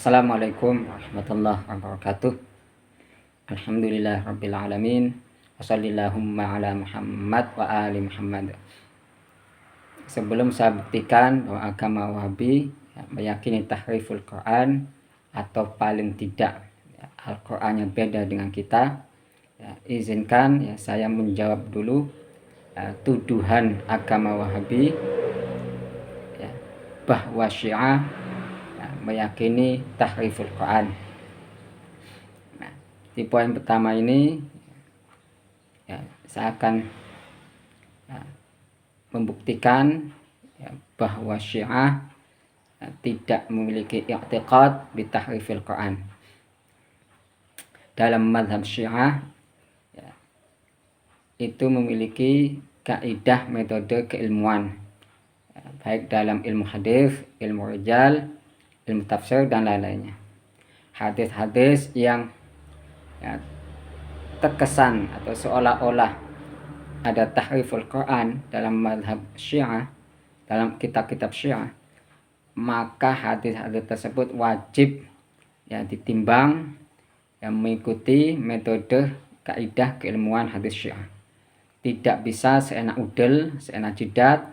Assalamualaikum warahmatullahi wabarakatuh. Alhamdulillah rabbil alamin. Wassallallahu ala Muhammad wa ali Muhammad. Sebelum saya buktikan bahwa agama Wahabi meyakini tahriful Quran atau paling tidak Al-Quran yang beda dengan kita, izinkan saya menjawab dulu tuduhan agama Wahabi bahwa Syiah meyakini tahriful Quran. Nah, di poin pertama ini saya akan membuktikan bahwa Syiah tidak memiliki i'tiqad bi tahrifil Quran. Dalam mazhab Syiah itu memiliki kaidah metode keilmuan, baik dalam ilmu hadis, ilmu rijal, ilmu tafsir dan lain-lainnya. Hadis-hadis yang terkesan atau seolah-olah ada tahriful Quran dalam mazhab Syiah, dalam kitab-kitab Syiah, maka hadis-hadis tersebut wajib ditimbang mengikuti metode kaidah keilmuan hadis Syiah. Tidak bisa seenak udel, seenak jidat,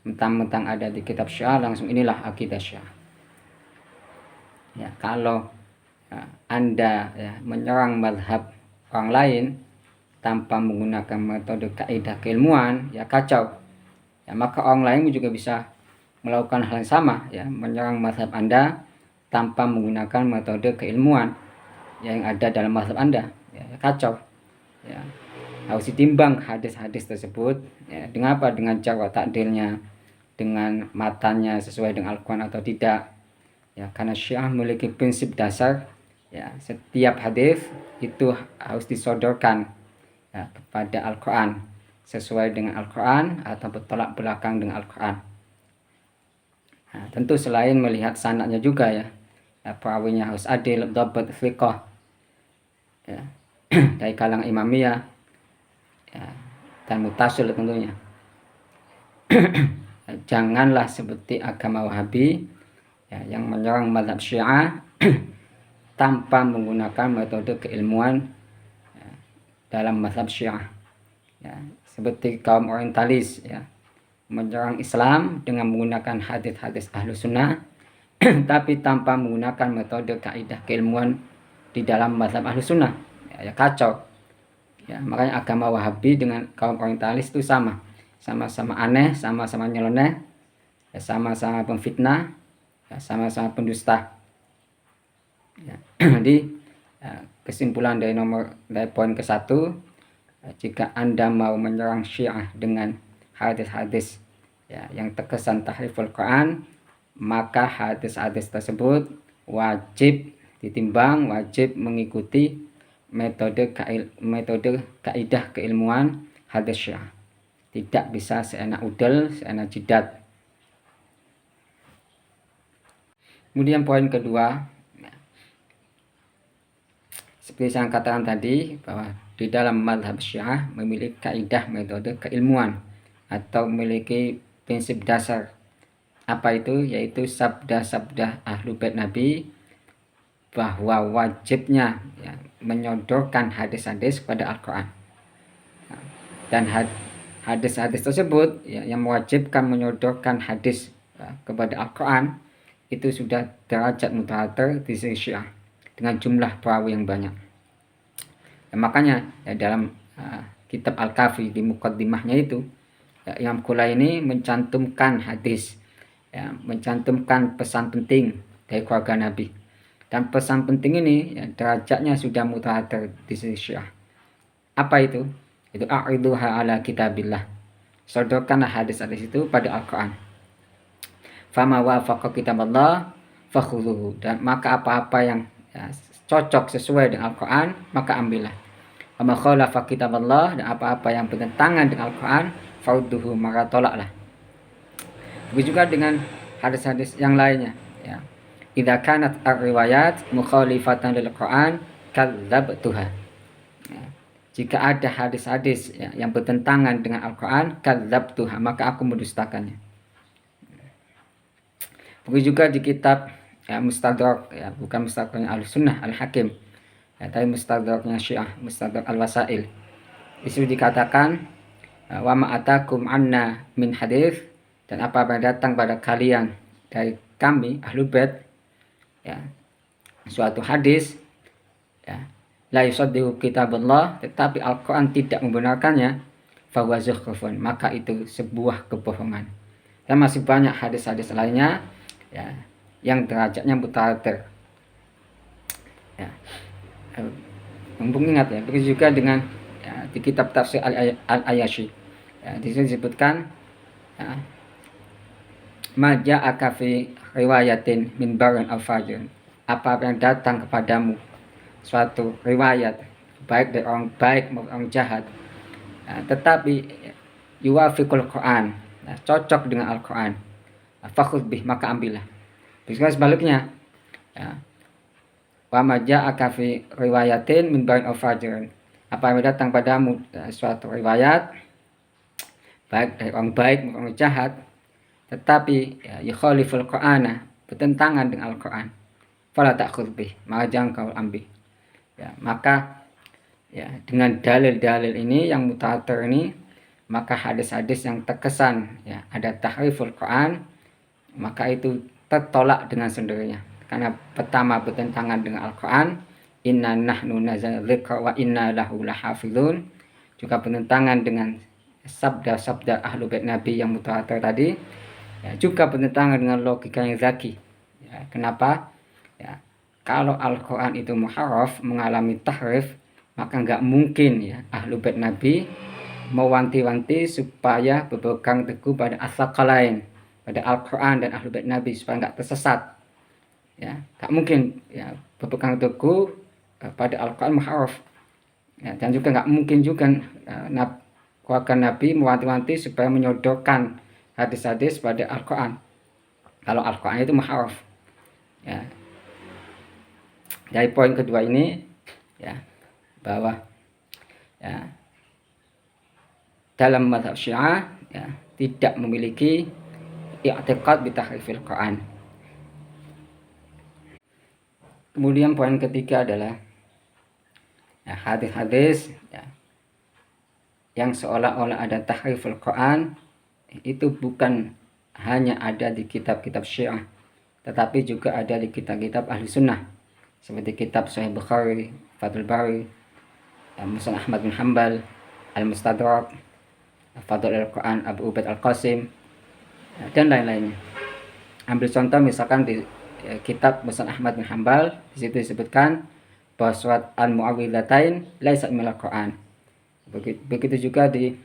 mentang-mentang ada di kitab Syiah langsung inilah akidah Syiah. Kalau Anda menyerang mazhab orang lain tanpa menggunakan metode kaidah keilmuan, kacau. Maka orang lain juga bisa melakukan hal yang sama, menyerang mazhab Anda tanpa menggunakan metode keilmuan yang ada dalam mazhab Anda, kacau. Harus ditimbang hadis-hadis tersebut dengan apa? Dengan cara takdirnya, dengan matanya sesuai dengan Al-Quran atau tidak. Karena Syiah memiliki prinsip dasar, setiap hadis itu harus disodorkan kepada Al-Quran sesuai dengan Al-Quran atau bertolak belakang dengan Al-Quran. Tentu selain melihat sanadnya juga perawinya harus adil, dhabt, thiqah, dari kalangan imamiyah dan mutasil tentunya. Janganlah seperti agama Wahabi yang menyerang mazhab Syiah tanpa menggunakan metode keilmuan dalam mazhab Syiah, seperti kaum orientalis menyerang Islam dengan menggunakan hadis-hadis Ahlus Sunnah tapi tanpa menggunakan metode kaidah keilmuan di dalam mazhab Ahlus Sunnah, kacau. Makanya agama Wahabi dengan kaum orientalis itu sama-sama aneh, sama-sama nyeleneh, sama-sama pemfitnah, sama-sama pendusta. Jadi kesimpulan dari poin ke-1, jika Anda mau menyerang Syiah dengan hadis-hadis yang terkesan tahriful Quran, maka hadis-hadis tersebut wajib ditimbang, wajib mengikuti metode kaidah keilmuan hadis Syiah. Tidak bisa seenak udel, seenak jidat. Kemudian poin kedua, seperti saya katakan tadi, bahwa di dalam mazhab Syiah memiliki kaidah metode keilmuan atau memiliki prinsip dasar. Apa itu? Yaitu sabda-sabda Ahlul Bait Nabi, bahwa wajibnya menyodorkan hadis-hadis kepada Al-Quran. Dan hadis-hadis tersebut yang mewajibkan menyodorkan hadis kepada Al-Quran itu sudah derajat mutawatir di sisi Syiah dengan jumlah perawi yang banyak. Makanya dalam kitab Al-Kafi di muqaddimahnya itu Imam Kulaini mencantumkan hadis, mencantumkan pesan penting dari keluarga Nabi. Dan pesan penting ini derajatnya sudah mutawatir di sisi Syiah. Apa itu? Itu a'riduha ala kitabillah. Sodorkanlah hadis-hadis itu pada Al-Quran. Fama wafaqa kitaballah fakhudhuhu. Dan maka apa-apa yang cocok sesuai dengan Al-Quran, maka ambillah. Fama khalafa kitaballah, dan apa-apa yang bertentangan dengan Al-Quran, farudduhu, maka tolaklah. Begitu juga dengan hadis-hadis yang lainnya. Idza kanat ar-riwayat mukhalifatan lil Quran kadzabtuha. Jika ada hadis-hadis yang bertentangan dengan Al-Quran, kadzabtuha, maka aku mendustakannya. Begitu juga di kitab ya mustadrak, ya bukan mustadraknya Ahlussunnah Al-Hakim, ya, tapi mustadraknya Syiah, mustadrak Al-Wasail. Disitu dikatakan wa ma atakum anna min hadis, dan apa yang datang pada kalian dari kami Ahlul Bait, ya suatu hadis, ya la yusaddiqu kitabullah, tetapi Al-Qur'an tidak membenarkannya, fahuwa zukhrufun, maka itu sebuah kebohongan. Dan masih banyak hadis-hadis lainnya, ya yang derajatnya mutawatir. Ya, mumpung ingat ya, begitu juga dengan ya, di kitab tafsir Al-Ayashi, ya, di sini disebutkan ya, ma ja'aka fi riwayatin min barin al-fajr, apa yang datang kepadamu suatu riwayat baik dari orang baik maupun orang jahat, ya, tetapi yuwafiqul Quran, ya, cocok dengan Al-Quran, fakhudh bih, maka ambillah. Bisa sebaliknya, ya, wa ma ja'aka fi riwayatin min barin al-fajr, apa yang datang padamu suatu riwayat baik dari orang baik maupun orang jahat, tetapi ya, yukhaliful Qur'ana, bertentangan dengan Al-Quran, fala ta'khudh bih, maka jangan kau ambil. Ya, maka ya dengan dalil-dalil ini yang mutawatir ini, maka hadis-hadis yang terkesan ya ada tahriful Quran, maka itu tertolak dengan sendirinya, karena pertama bertentangan dengan Al-Quran, inna nahnu nazzalna dzikra wa inna lahu lahafizun, juga bertentangan dengan sabda-sabda Ahlul Bait Nabi yang mutawatir tadi, ya, juga bertentangan dengan logika yang zaki. Ya, kenapa? Ya, kalau Al-Quran itu muharraf, mengalami tahrif, maka nggak mungkin ya Ahlul Bait Nabi mewanti-wanti supaya berpegang teguh pada as-saqalain, pada Al-Quran dan Ahlul Bait Nabi, supaya nggak tersesat. Ya, nggak mungkin ya berpegang teguh pada Al-Quran muharraf. Ya, dan juga nggak mungkin juga keluarga Nabi mewanti-wanti supaya menyodorkan hadis-hadis pada Al-Quran kalau Al-Quran itu muharraf. Ya, dari poin kedua ini ya, bahwa ya dalam mazhab Syiah ya tidak memiliki i'tiqad bi tahrifil Quran. Kemudian poin ketiga adalah ya, hadis-hadis ya, yang seolah-olah ada tahriful Quran itu bukan hanya ada di kitab-kitab Syiah, tetapi juga ada di kitab-kitab Ahli Sunnah, seperti kitab Sahih Bukhari, Fathul Bari, Musnad Ahmad bin Hanbal, Al-Mustadrak, Fadha'il Al-Quran Abu Ubaid Al-Qasim, dan lain-lainnya. Ambil contoh misalkan di kitab Musnad Ahmad bin Hanbal, di situ disebutkan bahwa surat Al-Mu'awwidhatain laisat minal Quran. Begitu juga di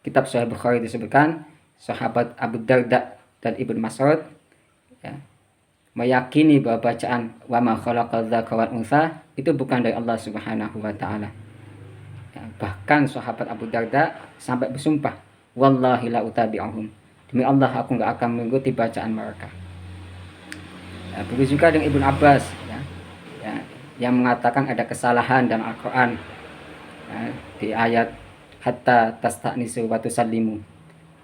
kitab Sahih Bukhari disebutkan sahabat Abu Darda dan Ibnu Mas'ud ya, meyakini bahwa bacaan wa ma khalaqal dzakara wal untha itu bukan dari Allah Subhanahu wa taala. Ya, bahkan sahabat Abu Darda sampai bersumpah, wallahi la utabi'uhum, demi Allah aku enggak akan mengikuti bacaan mereka. Ya, begitu juga dengan Ibnu Abbas ya, yang mengatakan ada kesalahan dalam Al-Quran ya, di ayat hatta tasta'nisu wa tusallimu.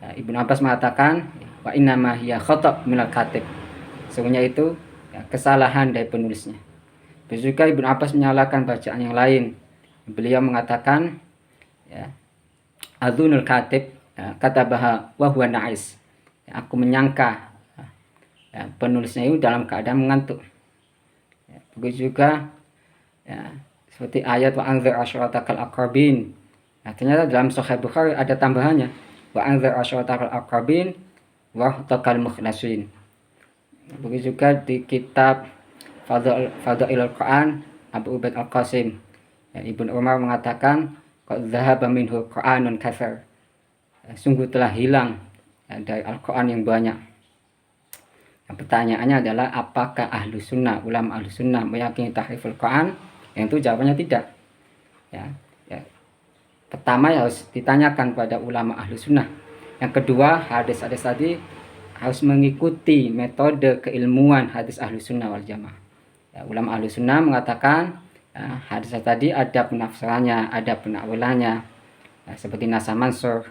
Ya, Ibnu Abbas mengatakan wa innama hiya khata' minal katib, sesungguhnya itu ya, kesalahan dari penulisnya. Begitu juga Ibnu Abbas menyalahkan bacaan yang lain. Beliau mengatakan ya, adzunul katib ya, katabaha wa huwa na'is, ya, aku menyangka ya, penulisnya itu dalam keadaan mengantuk. Ya, begitu juga ya, seperti ayat wa anzir ashratakal aqrabin. Nah, ternyata dalam Sahih Bukhari ada tambahannya wa anzir ashratakal aqrabin wa takal mukhlasin. Begitu juga di kitab Fadha'il Al-Quran Abu Ubaid Al-Qasim, ya, Ibnu Umar mengatakan qad dhahaba minhu Qur'anun katsir, ya, sungguh telah hilang ya, dari Al-Quran yang banyak. Nah, pertanyaannya adalah apakah ahlu sunnah, ulama ahlu sunnah meyakini tahriful Quran? Yang itu jawabannya tidak. Ya, ya. Pertama ya harus ditanyakan pada ulama ahlu sunnah. Yang kedua, hadis-hadis tadi harus mengikuti metode keilmuan hadis ahlu sunnah wal jamaah. Ya, ulama ahlu sunnah mengatakan ya, hadis tadi ada penafsirannya, ada penakwilannya, ya, seperti nasa mansur,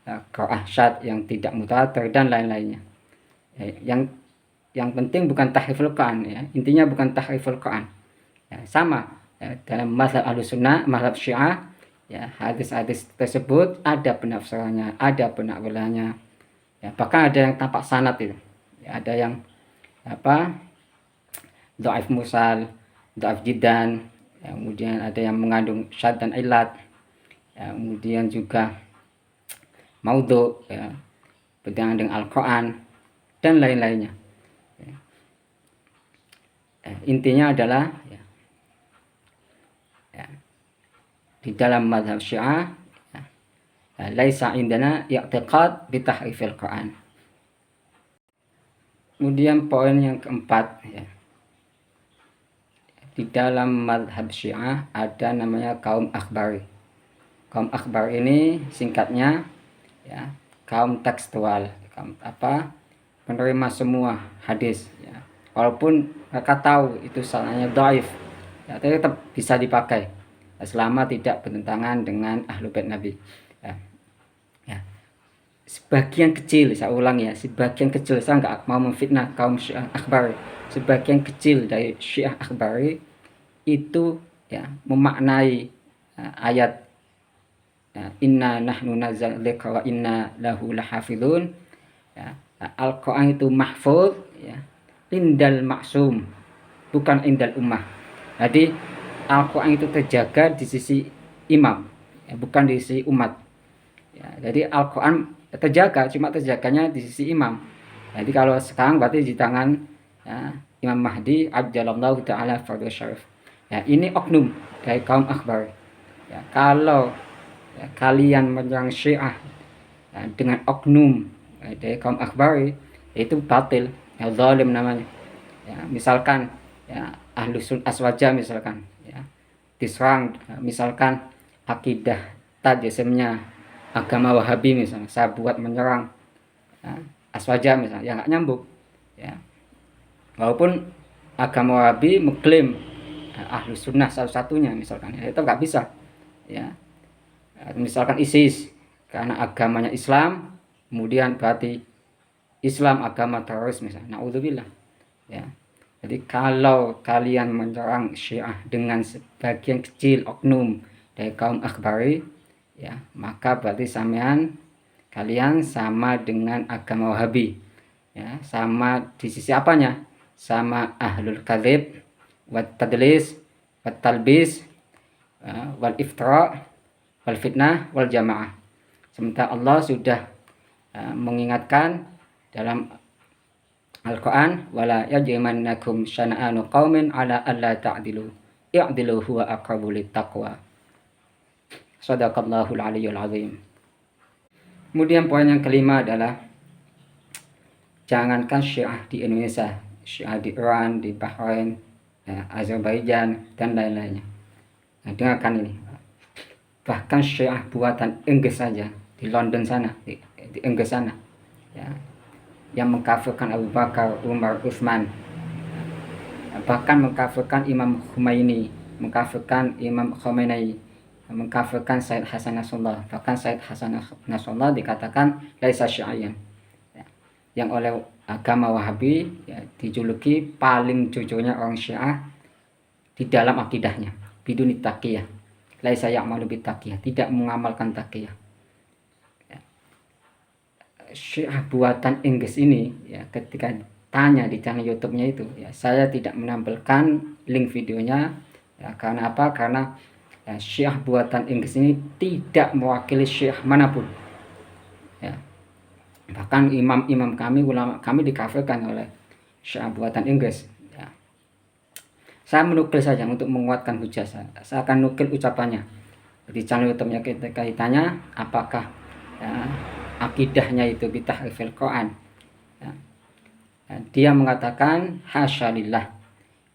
ya, qira'ah syadz yang tidak mutawatir dan lain-lainnya. Ya, yang yang penting bukan tahriful Quran ya. Intinya bukan tahriful Quran. Ya, sama ya, dalam mazhab Ahlussunnah, mazhab Syiah ya, hadis-hadis tersebut ada penafsirannya, ada penakwilannya. Ya, bahkan ada yang tampak sanad itu. Ya, ada yang dhaif mursal, dhaif jiddan, ya, kemudian ada yang mengandung syad dan ilat, ya, kemudian juga maudhu ya, bertentangan dengan Al-Quran dan lain-lainnya. Intinya adalah ya, di dalam mazhab Syiah laisa indana i'tiqad bi tahrifil Quran. Kemudian poin yang keempat ya, di dalam mazhab Syiah ada namanya kaum akhbari. Kaum akhbar ini singkatnya ya, kaum tekstual, kaum penerima semua hadis ya. Walaupun mereka tahu itu sanadnya dhaif ya, tapi tetap bisa dipakai selama tidak bertentangan dengan ahlu bait Nabi ya. Ya. Sebagian kecil, saya ulang ya, sebagian kecil, saya nggak mau memfitnah kaum Syiah akhbari, sebagian kecil dari Syiah akhbari itu ya memaknai ayat inna nahnu nazzalna dzikra wa inna lahu lahafizun ya, Al-Quran itu mahfuz ya, indal maksum, bukan indal ummah. Jadi Al-Quran itu terjaga di sisi imam ya, bukan di sisi umat ya. Jadi Al-Quran terjaga, cuma terjaganya di sisi imam. Jadi kalau sekarang berarti di tangan ya, Imam Mahdi ajjalallahu ta'ala fardhu syarif ya. Ini oknum dari kaum akhbar ya. Kalau ya, kalian menyerang Syiah ya, dengan oknum ya, dari kaum akhbari, itu batil ya, zalim namanya ya. Misalkan ya, Ahlus Aswaja misalkan ya, diserang ya, misalkan akidah tajasimnya agama Wahabi misalnya, saya buat menyerang ya, Aswaja misalnya, ya nggak nyambung ya. Walaupun agama Wahabi mengklaim Ahlus Sunnah satu-satunya misalkan ya, itu nggak bisa ya. Misalkan ISIS karena agamanya Islam, kemudian berarti Islam agama teroris misalnya, naudzubillah ya. Jadi kalau kalian menyerang Syiah dengan sebagian kecil oknum dari kaum akhbari ya, maka berarti kalian sama dengan agama Wahabi ya. Sama di sisi apanya? Sama ahlul kadzib wat tadlis wat talbis wal iftira wal fitnah wal jamaah. Sementara Allah sudah mengingatkan dalam Al-Quran, wala yajrimannakum syana'anu qaumin ala alla ta'dilu i'dilu huwa aqrabu littaqwa. Shadaqallahul aliyyul azim. Kemudian poin yang kelima adalah jangankan Syiah di Indonesia, Syiah di Iran, di Bahrain, ya, Azerbaijan dan lain-lainnya. Nah, dengarkan ini. Bahkan Syiah buatan Inggris saja di London sana, di Inggris sana ya, yang mengkafirkan Abu Bakar, Umar, Utsman, bahkan mengkafirkan Imam Khomeini, mengkafirkan Imam Khomeini, mengkafirkan Said Hasan Nasrullah. Bahkan Said Hasan Nasrullah dikatakan laisa syi'iyyan ya, yang oleh agama Wahabi ya, dijuluki paling jujurnya orang Syiah di dalam akidahnya, biduni taqiyah, laisa ya'malu bitaqiyah, tidak mengamalkan taqiyah. Syiah buatan Inggris ini ya, ketika tanya di channel YouTube-nya itu ya, saya tidak menampilkan link videonya ya, karena apa? Karena ya, Syiah buatan Inggris ini tidak mewakili Syiah manapun ya. Bahkan imam-imam kami, ulama kami dikafirkan oleh Syiah buatan Inggris ya. Saya menukil saja untuk menguatkan hujah saya akan nukil ucapannya di channel YouTube-nya. Ketika ditanya apakah ya, akidahnya itu bitahrifil Quran ya, dia mengatakan hasyalillah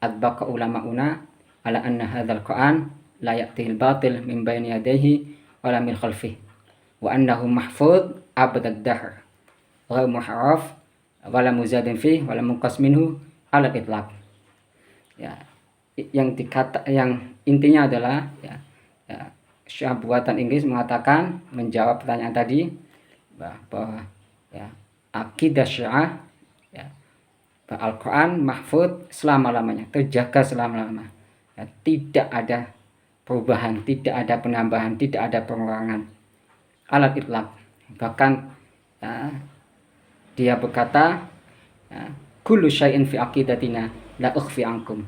adbaqa ulama'una ala anna hadzal Quran la ya'tihil batil min baini yadayhi wala min khalfihi wa annahu mahfuz abadad dahr wa muharraf wala muzadin fihi wala munqas minhu ala itlaq ya. Yang intinya adalah ya, Syiah buatan Inggris mengatakan, menjawab pertanyaan tadi bahwa ya, akidah Syiah ya, Al-Quran mahfud selama-lamanya, terjaga selama-lamanya. Ya, tidak ada perubahan, tidak ada penambahan, tidak ada pengurangan. Alat itlaq. Bahkan ya, dia berkata, ya, kullu syai'in fi aqidatina la ukhfi ankum.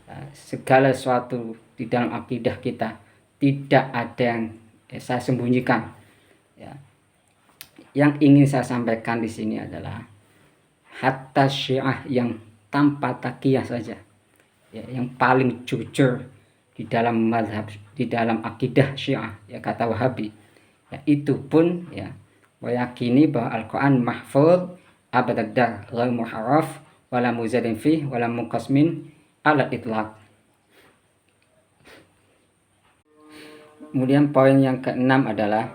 Ya, segala sesuatu di dalam akidah kita tidak ada yang saya sembunyikan. Ya. Yang ingin saya sampaikan di sini adalah hatta Syiah yang tanpa takiyah saja, ya, yang paling jujur di dalam mazhab, di dalam akidah Syiah, ya kata Wahabi, ya, itu pun ya meyakini bahwa Al-Quran mahfuz abadad ghairu muharraf wala muzadin fih wala muqasmin ala itlaq. Kemudian poin yang keenam adalah,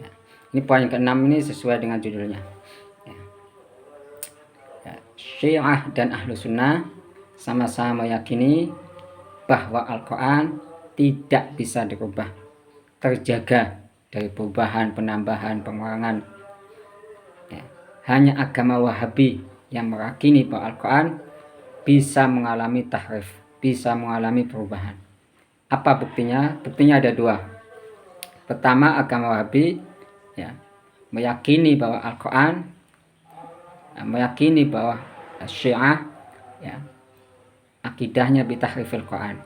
ya, ini poin keenam ini sesuai dengan judulnya. Syiah dan Ahlu Sunnah sama-sama meyakini bahwa Al-Quran tidak bisa dirubah, terjaga dari perubahan, penambahan, pengurangan. Ya. Hanya agama Wahabi yang meyakini bahwa Al-Quran bisa mengalami tahrif, bisa mengalami perubahan. Apa buktinya? Buktinya ada dua. Pertama, agama Wahabi ya, meyakini bahwa Al-Quran, meyakini bahwa Syiah ya, akidahnya bitahrifil Quran.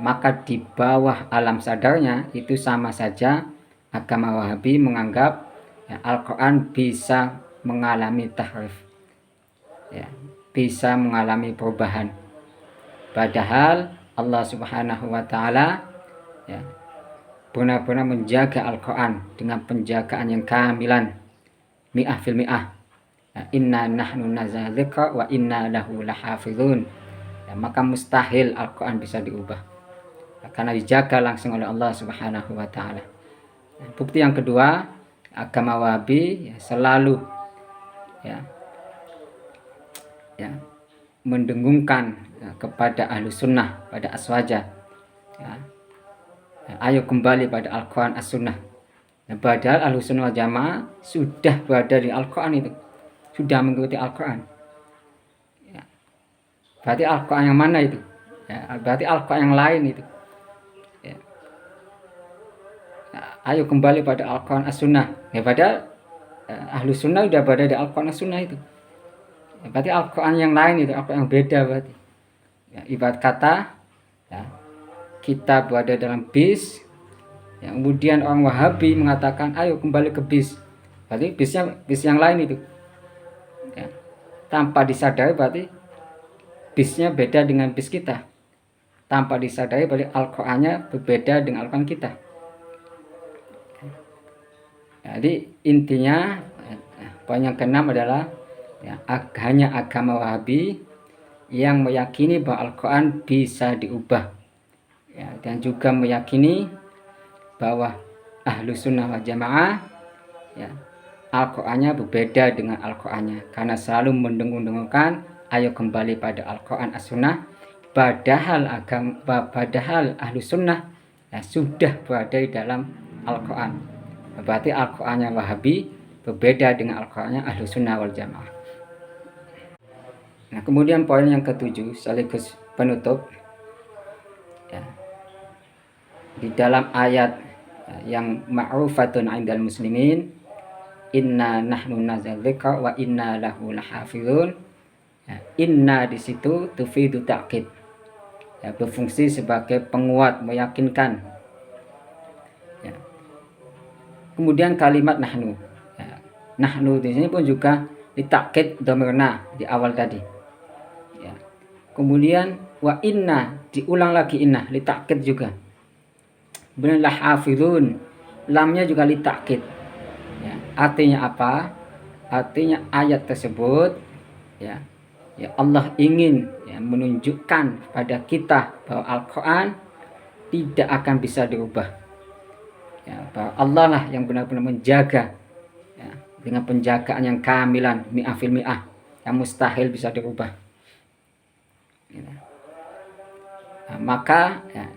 Maka di bawah alam sadarnya itu sama saja agama Wahabi menganggap ya, Al-Quran bisa mengalami tahrif, ya, bisa mengalami perubahan. Padahal Allah Subhanahu wa Ta'ala ya, benar-benar menjaga Al-Quran dengan penjagaan yang kamilan, mi'ah fil mi'ah. Inna nahnu nazzalna dzikra wa inna lahu lahafizun. Ya, maka mustahil Al-Quran bisa diubah, ya, karena dijaga langsung oleh Allah Subhanahu wa Ta'ala. Nah, bukti yang kedua, agama Wahabi ya, selalu ya, ya, mendengungkan ya, kepada Ahlu Sunnah, pada Aswaja, ya, ya, ayo kembali pada Al-Quran As-Sunnah. Nah, padahal Ahlu Sunnah wal Jamaah sudah berada di Al-Quran itu, sudah mengikuti Al-Quran. Ya. Berarti Al-Quran yang mana itu? Ya, berarti Al-Quran yang lain itu. Ya. Ya, ayo kembali pada Al-Quran As-Sunnah. Ya, padahal Ahlu Sunnah sudah berada di Al-Quran As-Sunnah itu. Ya, berarti Al-Quran yang lain itu, Al-Quran yang beda berarti. Ya, ibarat kata ya, kita berada dalam bis, ya, kemudian orang Wahabi mengatakan ayo kembali ke bis. Berarti bisnya bis yang lain itu. Ya, tanpa disadari berarti bisnya beda dengan bis kita. Tanpa disadari berarti Al-Qurannya berbeda dengan Al-Quran kita. Jadi intinya poin yang keenam adalah ya, hanya agama Wahabi yang meyakini bahwa Al-Quran bisa diubah, ya, dan juga meyakini bahwa Ahlu Sunnah wal Jamaah ya, Al-Qurannya berbeda dengan Al-Qurannya, karena selalu mendengung-dengungkan ayo kembali pada Al-Quran As-Sunnah. Padahal Ahlu Sunnah ya, sudah berada di dalam Al-Quran. Berarti Al-Qurannya Wahabi berbeda dengan Al-Qurannya Ahlu Sunnah wal Jamaah. Nah, kemudian poin yang ketujuh sekaligus penutup ya, di dalam ayat ya, yang ma'rufatun 'indal muslimin, inna nahnu nazzalna dzikra wa inna lahu lahafizun. Ya, inna di situ tufidu ta'kid, ya, berfungsi sebagai penguat, meyakinkan. Ya. Kemudian kalimat nahnu, ya, nahnu di sini pun juga ditakid dhamirna di awal tadi. Ya. Kemudian wa inna diulang lagi, inna ditakid juga. Kemudian lahafizun, lamnya juga ditakid. Ya, artinya apa? Artinya ayat tersebut ya, ya Allah ingin ya, menunjukkan pada kita bahwa Al-Quran tidak akan bisa dirubah. Ya, bahwa Allah lah yang benar-benar menjaga ya, dengan penjagaan yang kamilan, mi'ah fil mi'ah, yang mustahil bisa dirubah. Ya. Nah, maka ya,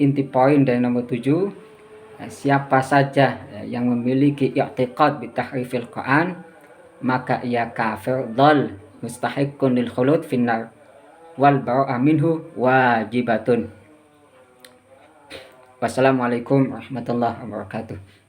inti poin dari nomor 7, siapa saja yang memiliki i'tiqad bitahrifil Quran maka ia kafir dhal mustahiqqun lil khulud finnar wal bara'ah minhu wajibatun. Wassalamualaikum warahmatullahi wabarakatuh.